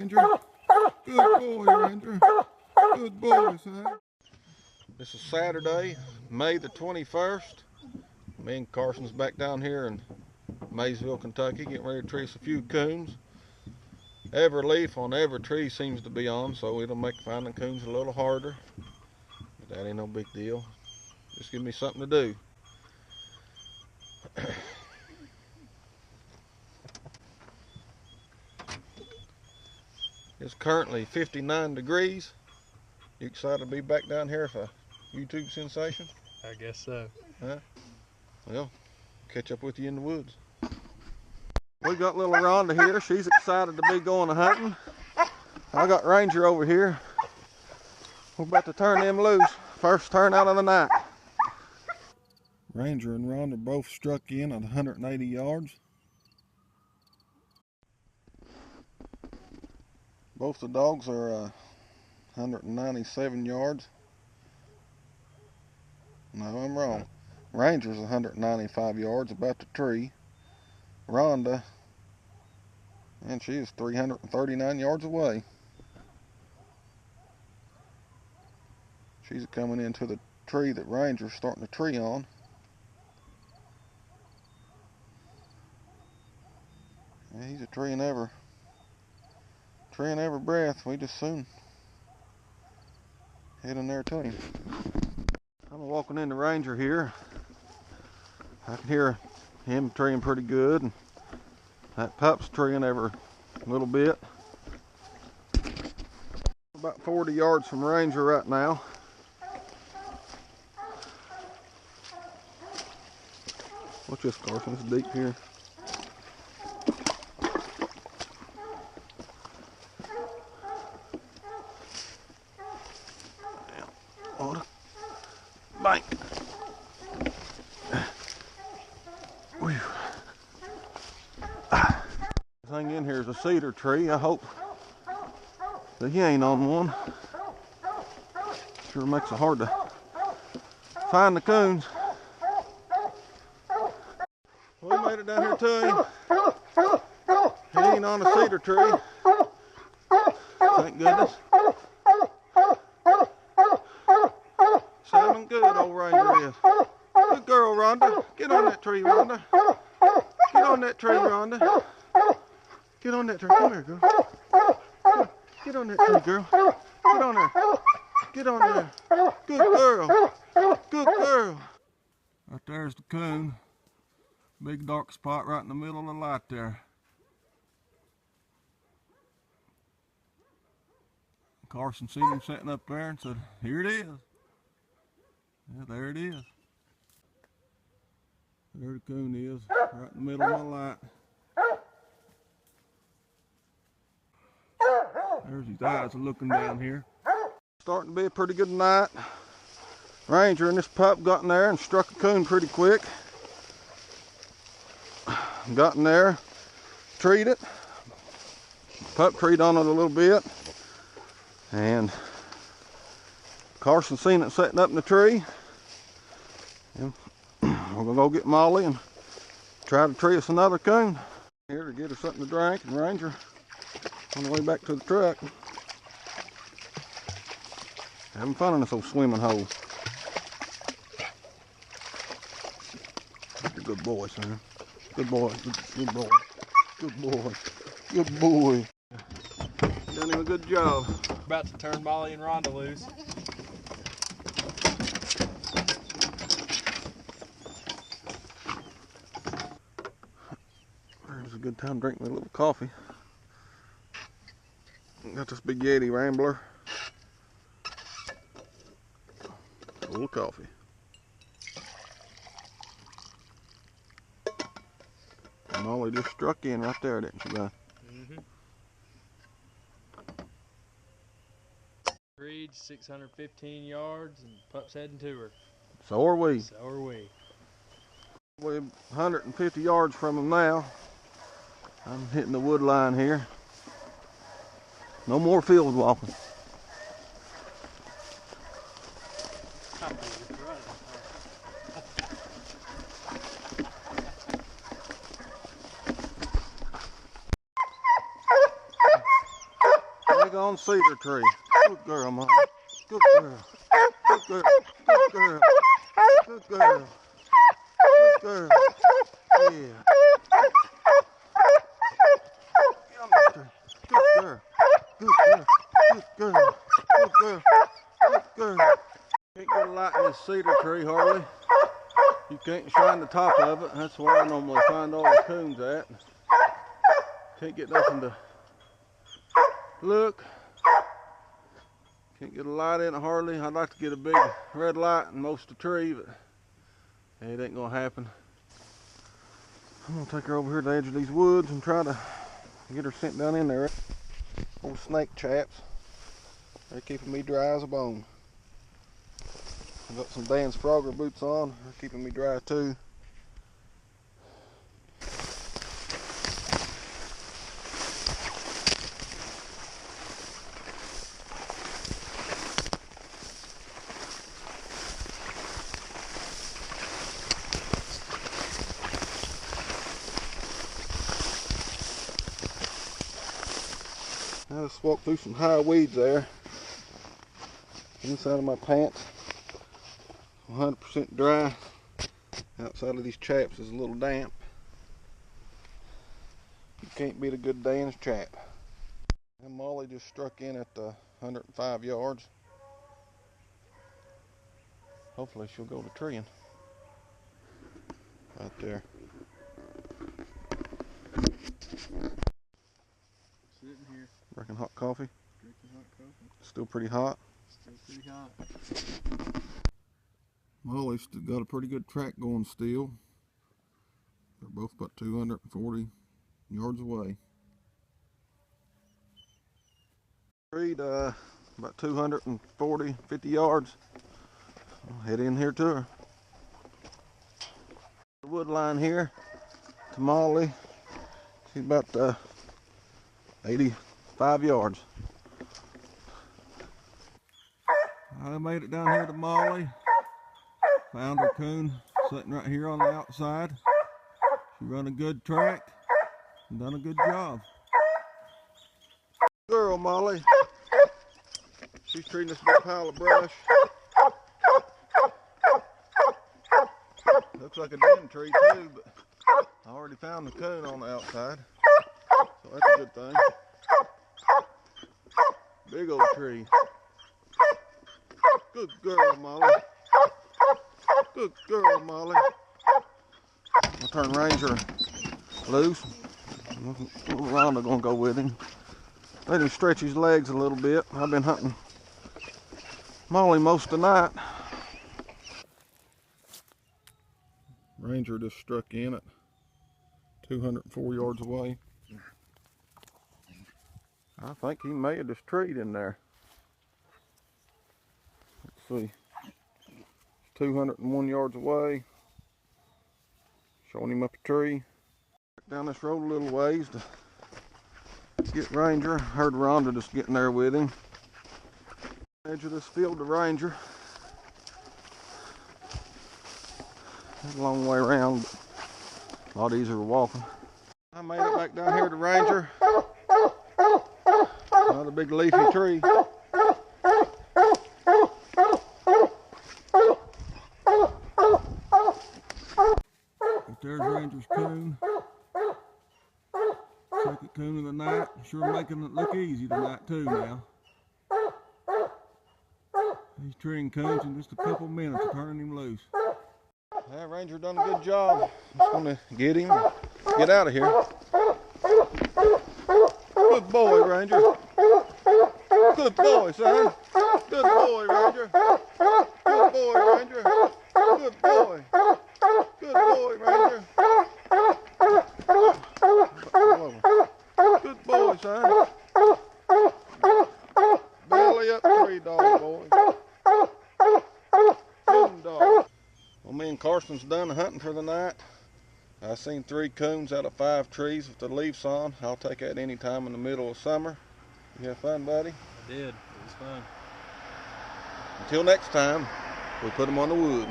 Ranger. Good boy, Ranger. Good boy, son. This is Saturday, May the 21st. Me and Carson's back down here in MAYSVILLE, Kentucky, getting ready to trace a few coons. Every leaf on every tree seems to be on, so it'll make finding coons a little harder. But that ain't no big deal. Just give me something to do. It's currently 59 degrees. You excited to be back down here for YouTube sensation? I guess so. Huh? Well, catch up with you in the woods. We got little Rhonda here. She's excited to be going hunting. I got Ranger over here. We're about to turn them loose. First turn out of the night. Ranger and Rhonda both struck in at 180 yards. Both the dogs are 197 yards. No, I'm wrong. Ranger's 195 yards, about the tree. Rhonda, and she is 339 yards away. She's coming into the tree that Ranger's starting to tree on. Yeah, he's a treeing every breath. We just soon head in there to him. I'm walking in the Ranger here. I can hear him treeing pretty good, and that pup's treeing every little bit. About 40 yards from Ranger right now. Watch this, Carson, it's deep here. On a bank. The thing in here is a cedar tree. I hope that he ain't on one. Sure makes it hard to find the coons. We made it down here to him. He ain't on a cedar tree. Thank goodness. Sounding good, old Ranger is. Good girl, Rhonda. Get on that tree, Rhonda. Get on that tree, Rhonda. Get on that tree. Come here, girl. Get on that tree, girl. Get on there. Get on there. Good girl. Good girl. Right there's the coon. Big dark spot right in the middle of the light there. Carson seen him sitting up there and said, here it is. Yeah, there it is. There the coon is, right in the middle of the light. There's his eyes looking down here. Starting to be a pretty good night. Ranger and this pup got in there and struck a coon pretty quick. Got in there, treed it. Pup treed on it a little bit. And Carson seen it sitting up in the tree. And we're gonna go get Molly and try to tree us another coon. Here to get her something to drink, and Ranger on the way back to the truck. Having fun in this old swimming hole. You're a good boy, son. Good boy, good boy, good boy, good boy. Done him a good job. About to turn Molly and Rhonda loose. There's a good time to drink me a little coffee. Got this big Yeti Rambler. Full of coffee. Molly just struck in right there, didn't she, bud? Mm-hmm. Reed, 615 yards, and pup's heading to her. So are we. So are we. We're 150 yards from them now. I'm hitting the wood line here. No more field walking. daggone cedar tree. Good girl, Mama. Good girl. Good girl. Good girl. Good girl. Good girl. Yeah. Get on this tree. Good girl. Good girl. Good girl. Good girl. Good girl. Can't get a light in this cedar tree hardly. You can't shine the top of it. That's where I normally find all the coons at. Can't get nothing to look. Can't get a light in it hardly. I'd like to get a big red light in most of the tree, but it ain't gonna happen. I'm gonna take her over here to the edge of these woods and try to get her sent down in there. Old snake chaps. They're keeping me dry as a bone. I've got some Dan's Frogger boots on. They're keeping me dry too. I just walked through some high weeds there. Inside of my pants. 100% dry. Outside of these chaps is a little damp. You can't beat a good Dan's chap. And Molly just struck in at 105 yards. Hopefully she'll go to treeing. Right there. Sitting here. Drinking hot coffee. Drinking hot coffee. Still pretty hot. Still pretty hot. Molly's still got a pretty good track going still. They're both about 240 yards away. Treed about 240, 50 yards. I'll head in here to her. The wood line here to Molly. She's about 85 yards. I made it down here to Molly. Found her coon sitting right here on the outside. She run a good track and done a good job. Girl, Molly. She's treating this big pile of brush. Looks like a den tree too, but I already found the coon on the outside. So that's a good thing. Big old tree. Good girl, Molly. Good girl, Molly. I'll turn Ranger loose. Rhonda gonna go with him. Let him stretch his legs a little bit. I've been hunting Molly most of the night. Ranger just struck in at 204 yards away. I think he may have just treed in there. Let's see. 201 yards away. Showing him up a tree. Down this road a little ways to get Ranger. Heard Rhonda just getting there with him. Edge of this field to Ranger. A long way around, but a lot easier walking. I made it back down here to Ranger. Another big leafy tree. There's Ranger's coon. Second coon of the night. Sure making it look easy tonight too now. He's treeing coons in just a couple minutes of turning him loose. Yeah, Ranger done a good job. Just gonna get him and get out of here. Good boy, Ranger. Good boy, son. Good boy, Ranger. Good boy, Ranger. Good boy. Good boy, Ranger. Good boy, son. Belly up tree, dog boy. Good dog. Well, me and Karson's done hunting for the night. I seen 3 coons out of 5 trees with the leaves on. I'll take that any time in the middle of summer. You have fun, buddy? I did. It was fun. Until next time, we put them on the wood.